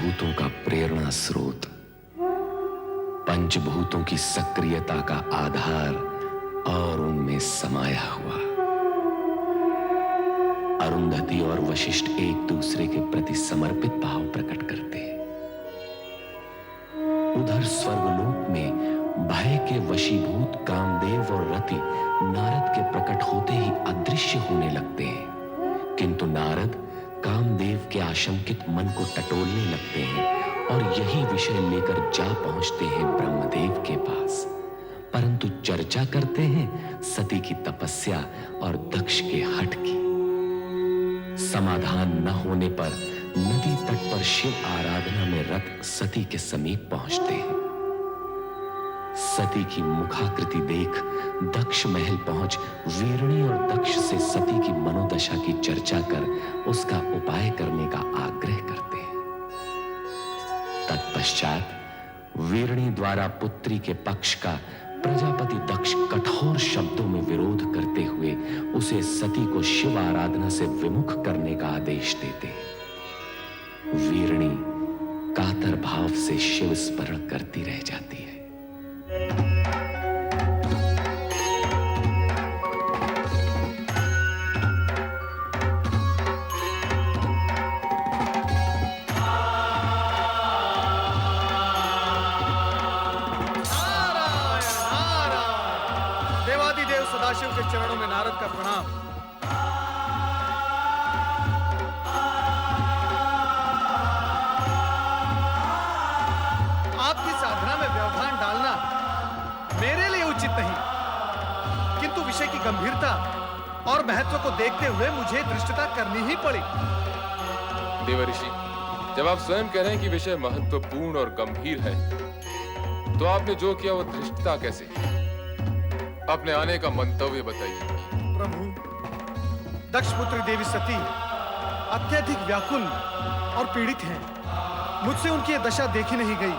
पंचभूतों का प्रेरणा स्रोत, पंचभूतों की सक्रियता का आधार और उनमें समाया हुआ। अरुंधति और वशिष्ठ एक दूसरे के प्रति समर्पित भाव प्रकट करते हैं। उधर स्वर्गलोक में भय के वशीभूत कामदेव और रति नारद के प्रकट होते ही अदृश्य होने लगते हैं, किंतु नारद कामदेव के आशंकित मन को टटोलने लगते हैं और यही विषय लेकर जा पहुंचते हैं ब्रह्मदेव के पास, परंतु चर्चा करते हैं सती की तपस्या और दक्ष के हठ की। समाधान न होने पर नदी तट पर शिव आराधना में रत सती के समीप पहुंचते हैं। सती की मुखाकृति देख दक्ष महल पहुंच वीरणी और दक्ष से सती की मनोदशा की चर्चा कर उसका उपाय करने का आग्रह करते हैं। तत्पश्चात वीरणी द्वारा पुत्री के पक्ष का प्रजापति दक्ष कठोर शब्दों में विरोध करते हुए उसे सती को शिव आराधना से विमुख करने का आदेश देते। वीरणी कातर भाव से शिव स्मरण करती रह जाती है। सदाशिव के चरणों में नारद का प्रणाम। आपकी साधना में व्यवधान डालना मेरे लिए उचित नहीं, किंतु विषय की गंभीरता और महत्व को देखते हुए मुझे धृष्टता करनी ही पड़ी। देवर्षि, जब आप स्वयं कह रहे हैं कि विषय महत्वपूर्ण और गंभीर है, तो आपने जो किया वो धृष्टता कैसे? अपने आने का मंतव्य बताइए। प्रभु, दक्ष पुत्री देवी सती अत्यधिक व्याकुल और पीड़ित हैं। मुझसे उनकी यह दशा देखी नहीं गई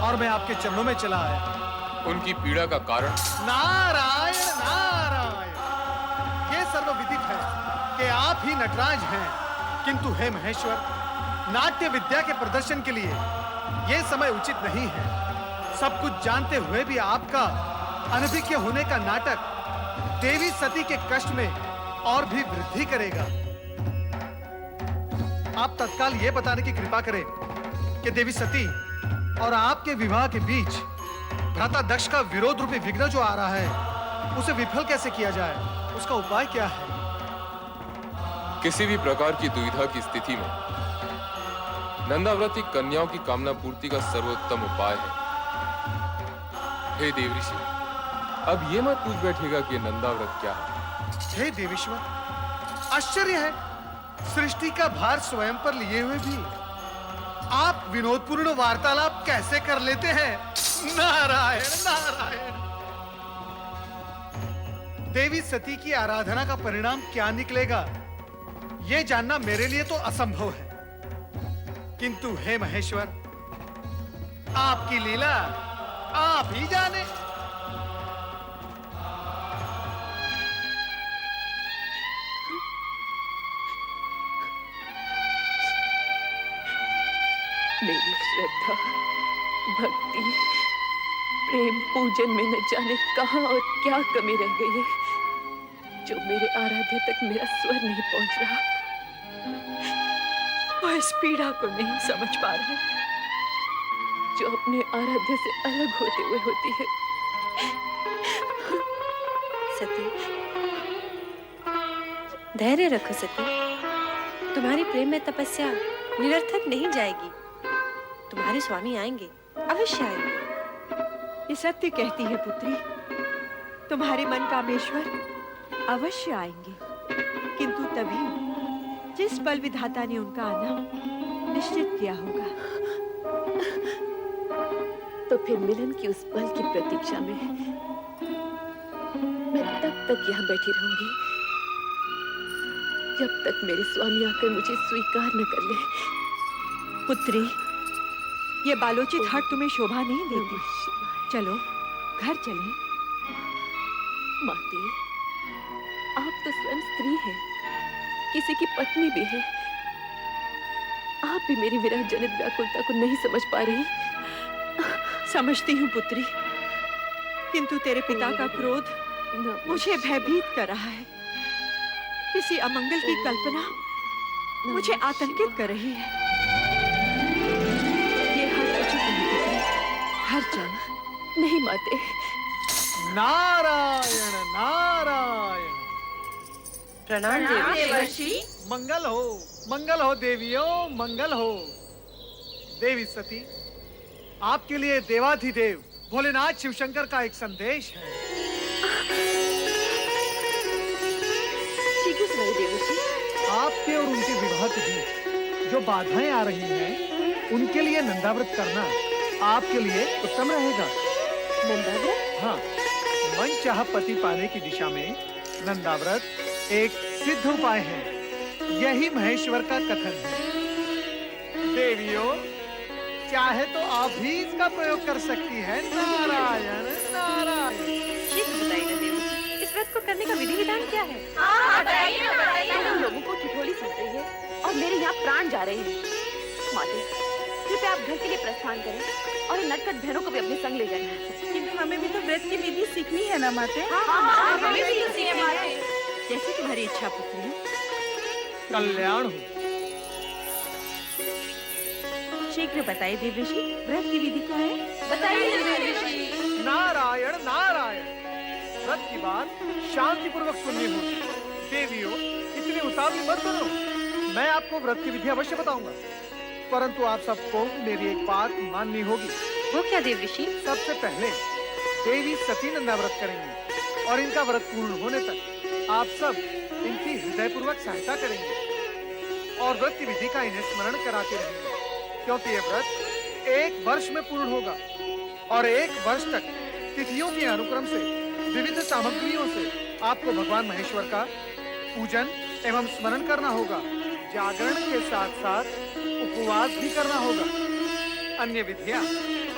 और मैं आपके चरणों में चला आया। उनकी पीड़ा का कारण? नारायण नारायण, ये सर्वविदित है कि आप ही नटराज हैं, किंतु हे महेश्वर, नाट्य विद्या के प्रदर्शन के लिए यह समय उचित नहीं है। सब कुछ जानते हुए भी आपका अनभिज्ञ होने का नाटक देवी सती के कष्ट में और भी वृद्धि करेगा। आप तत्काल यह बताने की कृपा करें कि देवी सती और आपके विवाह के बीच भ्राता दक्ष का विरोध रूपी विघ्न जो आ रहा है, उसे विफल कैसे किया जाए? उसका उपाय क्या है? किसी भी प्रकार की दुविधा की स्थिति में नंदाव्रती कन्याओं की कामना पूर्ति का सर्वोत्तम उपाय है। हे देवऋषि, अब ये मत पूछ बैठेगा कि नंदाव्रत क्या है। हे देवेश्वर, आश्चर्य है, सृष्टि का भार स्वयं पर लिए हुए भी आप विनोदपूर्ण वार्तालाप कैसे कर लेते हैं? नारायण नारायण। देवी सती की आराधना का परिणाम क्या निकलेगा, यह जानना मेरे लिए तो असंभव है, किंतु हे महेश्वर, आपकी लीला आप ही जाने। मेरी श्रद्धा, भक्ति, प्रेम, पूजन में न जाने कहां और क्या कमी रह गई है, जो मेरे आराध्य तक मेरा स्वर नहीं पहुंच रहा। वह इस पीड़ा को नहीं समझ पा रहा जो अपने आराध्य से अलग होते हुए होती है। सती, धैर्य रखो सती, तुम्हारी प्रेम में तपस्या निरर्थक नहीं जाएगी। तुम्हारे स्वामी आएंगे, अवश्य आएंगे। ये सत्य कहती है पुत्री, तुम्हारे मन कामेश्वर अवश्य आएंगे, किंतु तभी जिस पल विधाता ने उनका आना निश्चित किया होगा। तो फिर मिलन की उस पल की प्रतीक्षा में मैं तब तक यहाँ बैठी रहूंगी जब तक मेरे स्वामी आकर मुझे स्वीकार न कर ले। पुत्री, ये बालोचित हट तुम्हें शोभा नहीं देती। चलो घर चलें। माते, आप तो स्वयं स्त्री हैं, किसी की पत्नी भी है। आप भी मेरी विरह जनित व्याकुलता को नहीं समझ पा रही। समझती हूँ पुत्री, किंतु तेरे पिता का क्रोध मुझे भयभीत कर रहा है। किसी अमंगल की कल्पना मुझे आतंकित कर रही है। ये हर उचित नहीं पुत्री, हर चल। नहीं माते। नारायण नारायण। प्रणाम देवर्षि। मंगल हो देवियों, मंगल हो। देवी सती, आपके लिए देवाधिदेव भोलेनाथ शिवशंकर का एक संदेश है। शीघ्र सुनाइए देवर्षि। आपके और उनके विवाह के बीच जो बाधाएं आ रही हैं, उनके लिए नंदाव्रत करना आपके लिए उत्तम रहेगा। नंदाव्रत? हाँ, मनचाहा पति पाने की दिशा में नंदाव्रत एक सिद्ध उपाय है। यही महेश्वर का कथन है। देवियों, चाहे तो आप भी इसका प्रयोग कर सकती हैं। नारायण नारायण। शीघ्र बताइए देवर्षि, इस व्रत को करने का विधि विधान क्या है? तुम लोगों को ठिठोली सुन रही है और मेरे यहाँ प्राण जा रहे हैं। माते, कृपया आप घर के लिए प्रस्थान करें और इन नटखट बहनों को भी अपने संग ले जाना। किंतु हमें भी तो व्रत की विधि सीखनी है ना माते? हमें भी तो सीखनी है। जैसी तुम्हारी इच्छा पुत्री। कल्याण हो। शीघ्र बताइए देवर्षि, व्रत की विधि क्या है? बताइए देवर्षि। नारायण नारायण। व्रत की बात शांति पूर्वक सुननी होगी। देवियों, इतनी उतावली मत बनो। मैं आपको व्रत की विधि अवश्य बताऊंगा, परंतु आप सबको मेरी एक बात माननी होगी। वो क्या देवर्षि? सबसे पहले देवी सती नंदाव्रत करेंगी और इनका व्रत पूर्ण होने तक आप सब इनकी हृदयपूर्वक सहायता करेंगे और व्रत की विधि का इन्हें स्मरण कराते रहेंगे, क्योंकि ये व्रत 1 वर्ष में पूर्ण होगा और 1 वर्ष तक तिथियों के अनुक्रम से विविध सामग्रियों से आपको भगवान महेश्वर का पूजन एवं स्मरण करना होगा। जागरण के साथ साथ उपवास भी करना होगा। अन्य विधियां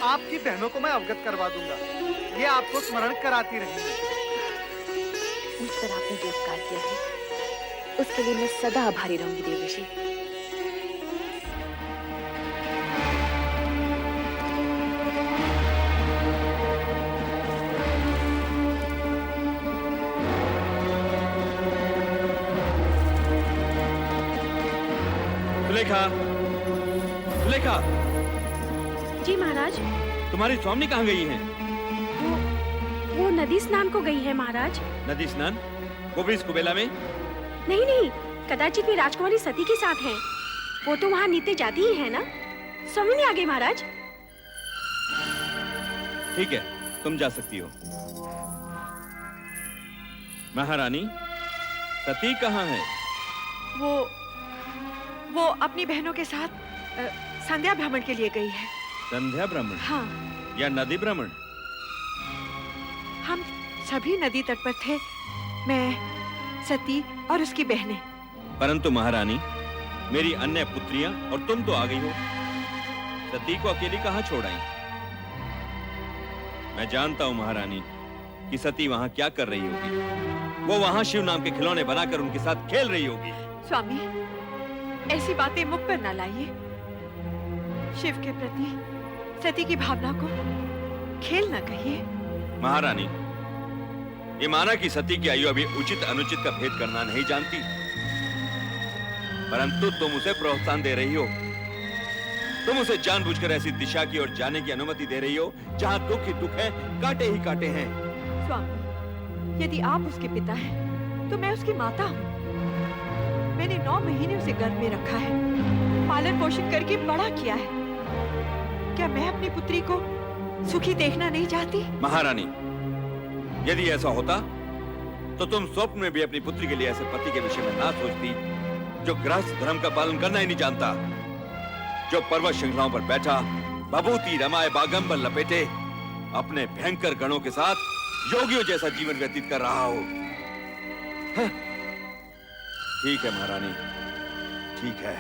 आपकी बहनों को मैं अवगत करवा दूंगा, ये आपको स्मरण कराती रहेंगी। मुझ पर आपने जो उपकार किया है, उसके लिए मैं सदा आभारी रहूंगी देवर्षि। सुलेखा, सुलेखा, जी महाराज। तुम्हारी स्वामी कहाँ गई हैं? वो नदी स्नान को गई है महाराज। नदी स्नान? वो भी इस कुबेला में? नहीं नहीं, कदाचित वे राजकुमारी सती के साथ हैं। वो तो वहाँ नित्य जाती ही है ना। स्वामी नहीं आ गए महाराज। ठीक है, तुम जा सकती हो। महारानी, सती कहाँ है? वो अपनी बहनों के साथ संध्या भ्रमण के लिए गई है। संध्या भ्रमण? हाँ, या नदी भ्रमण? हम सभी नदी तट पर थे, मैं, सती और उसकी बहनें। परंतु महारानी, मेरी अन्य पुत्रियां और तुम तो आ गई हो। सती को अकेली कहाँ छोड़ आई? मैं जानता हूँ महारानी कि सती वहाँ क्या कर रही होगी। वो वहाँ शिव नाम के खिलौने बनाकर उनके साथ खेल रही होगी। स्वामी, ऐसी बातें मुख पर ना लाइए। शिव के प्रति सती की भावना को खेल ना कहिए। महारानी, ये माना कि सती की आयु अभी उचित अनुचित का भेद करना नहीं जानती, परंतु तुम उसे प्रोत्साहन दे रही हो। तुम उसे जानबूझकर ऐसी दिशा की ओर जाने की अनुमति दे रही हो जहां दुख ही दुख है, कांटे ही कांटे हैं। स्वामी, यदि आप उसके पिता हैं, तो मैं उसकी माता हूँ। मैंने 9 महीने उसे गर्भ में रखा है, पालन पोषण करके बड़ा किया है। क्या मैं अपनी पुत्री को सुखी देखना नहीं चाहती? महारानी, यदि ऐसा होता तो तुम स्वप्न में भी अपनी पुत्री के लिए ऐसे पति के विषय में ना सोचती जो गृहस्थ धर्म का पालन करना ही नहीं जानता, जो पर्वत श्रृंखलाओं पर बैठा बभूति रमाए बागंबर लपेटे अपने भयंकर गणों के साथ योगियों जैसा जीवन व्यतीत कर रहा हो। ठीक है महारानी, ठीक है।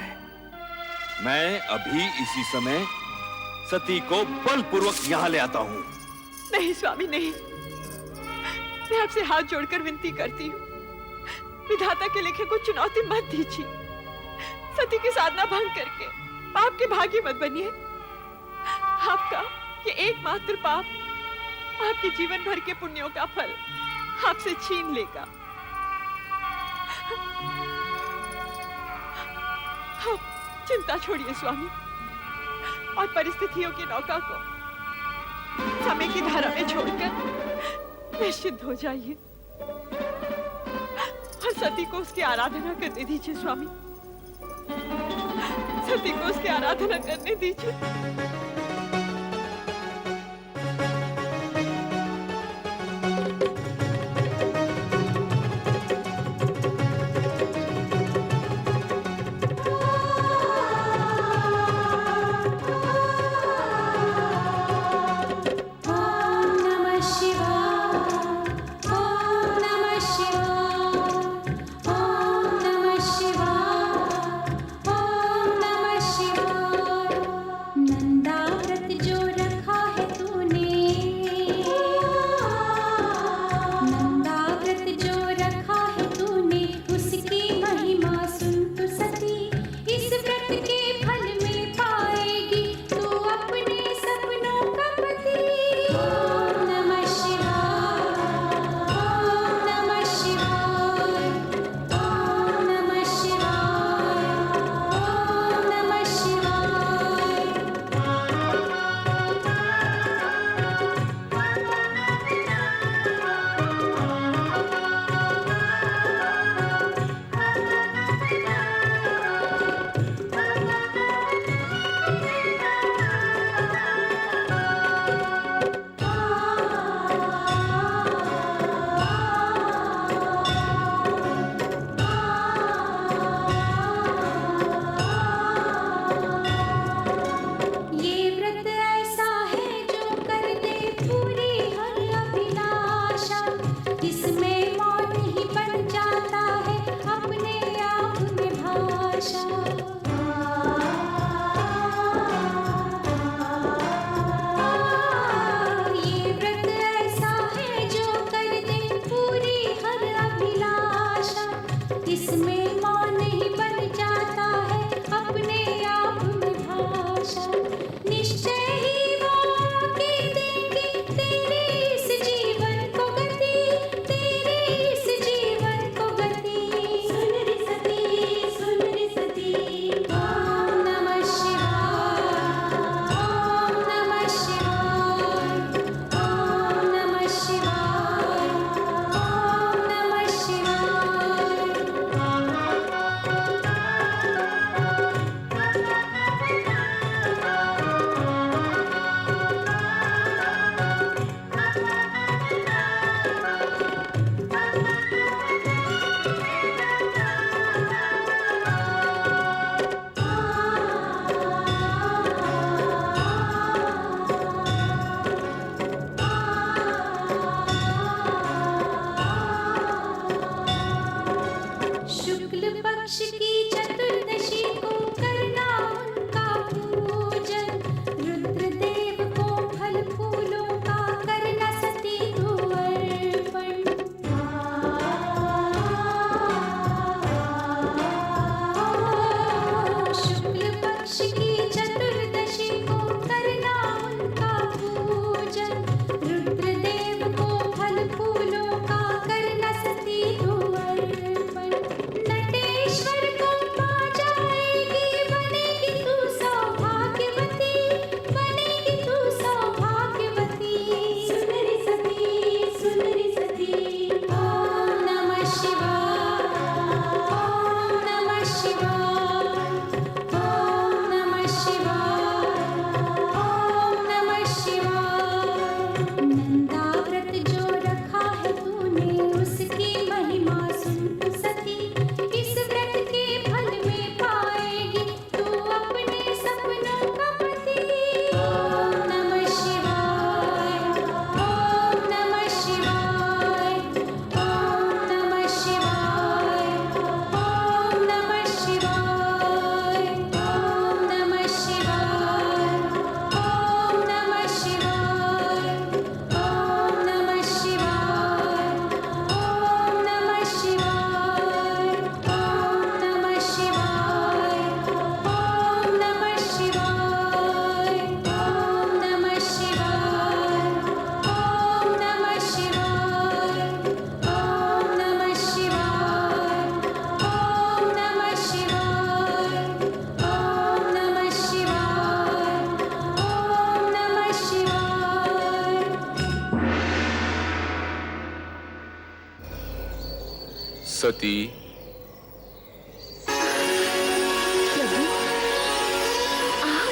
मैं अभी इसी समय सती को बलपूर्वक यहाँ ले आता हूँ। नहीं स्वामी, नहीं। मैं आपसे हाथ जोड़कर विनती करती हूँ, विधाता के लिखे को चुनौती मत दीजिए। सती की साधना भंग करके पाप के भागी मत बनिए। आपका ये एकमात्र पाप आपके जीवन भर के पुण्यों का फल आपसे छीन लेगा। आप चिंता छोड़िए स्वामी, और परिस्थितियों की नौका को समय की धारा में छोड़कर निश्चिंत हो जाइए और सती को उसकी आराधना करने दीजिए स्वामी, सती को उसकी आराधना करने दीजिए। नंदा सती, प्रभु आप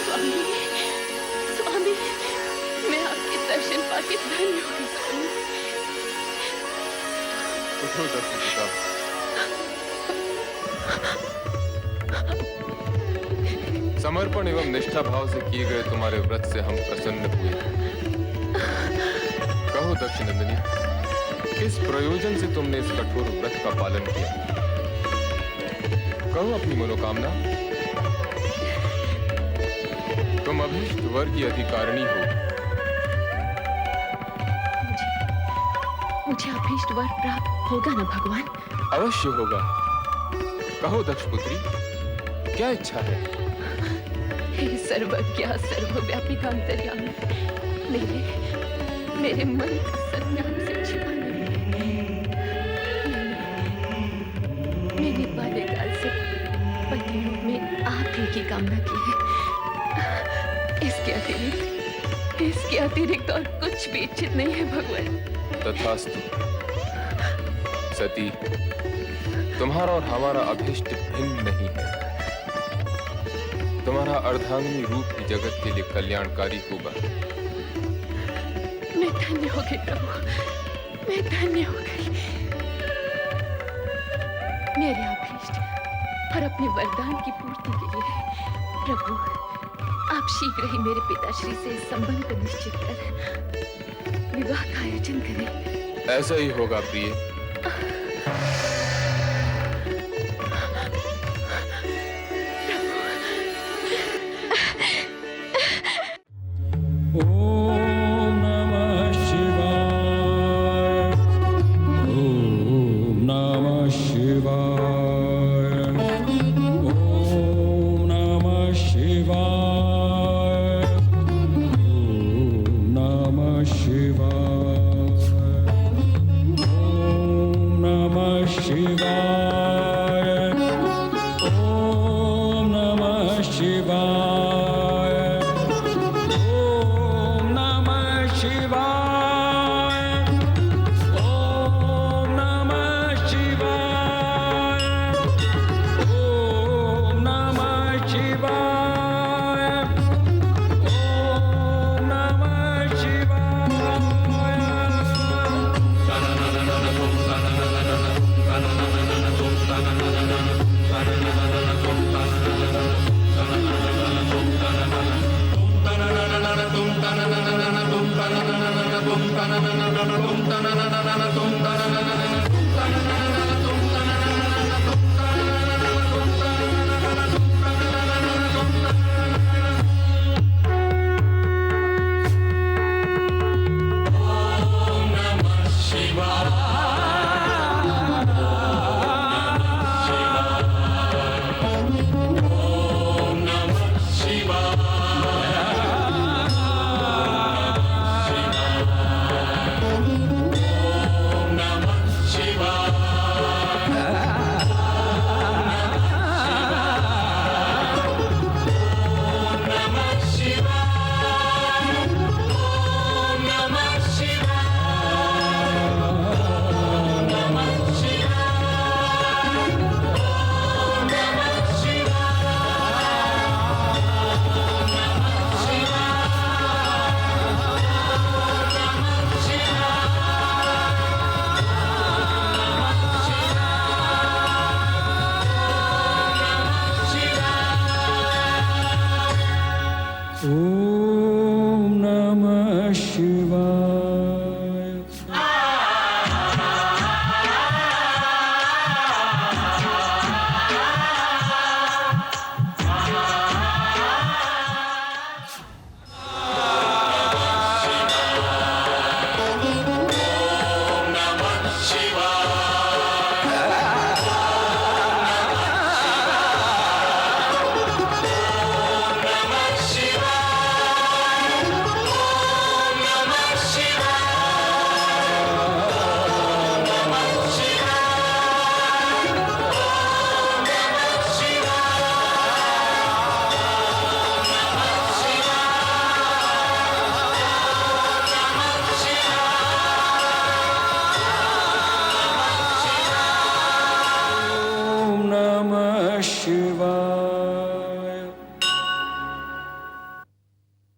स्वामी, स्वामी, मैं आपके दर्शन पाके धन्य हो गई स्वामी। उठो दक्षिण पिता। समर्पण एवं निष्ठा भाव से किए गए तुम्हारे व्रत से हम प्रसन्न हुए। कहो दक्षिणंदिनी, किस प्रयोजन से तुमने इस कठोर व्रत का पालन किया? कहो अपनी मनोकामना। तुम अभीष्ट वर की अधिकारिणी हो। मुझे अभीष्ट वर प्राप्त होगा ना भगवान? अवश्य होगा। कहो दक्ष पुत्री, क्या इच्छा है? हे सर्वज्ञ सर्वव्यापी अंतर्यामी, मेरे मन का सत्याग से छिपा नहीं। मैंने बाल्यकाल से पति रूप में आप ही की कामना की है। इसके अतिरिक्त और कुछ भी इच्छित नहीं है भगवान। तथास्तु। सती, तुम्हारा और हमारा अभीष्ट भिन्न नहीं है। तुम्हारा अर्धांगिनी रूप ही जगत के लिए कल्याणकारी होगा। मैं धन्य हो गई प्रभु, मैं धन्य हो गई। मेरे अभीष्ट और अपने वरदान की पूर्ति के लिए प्रभु आप शीघ्र ही मेरे पिताश्री से इस संबंध को निश्चित कर विवाह का आयोजन करें। ऐसा ही होगा प्रिय। ओम नमः शिवाय। ओम नमः शिवाय। ओम नमः शिवाय। ओम नमः शिवाय। ओम नमः शिवाय। ओम नमः शिवाय। ओम नमः शिवाय। ओम नमः शिवाय। ओम नमः शिवाय। ओम नमः शिवाय।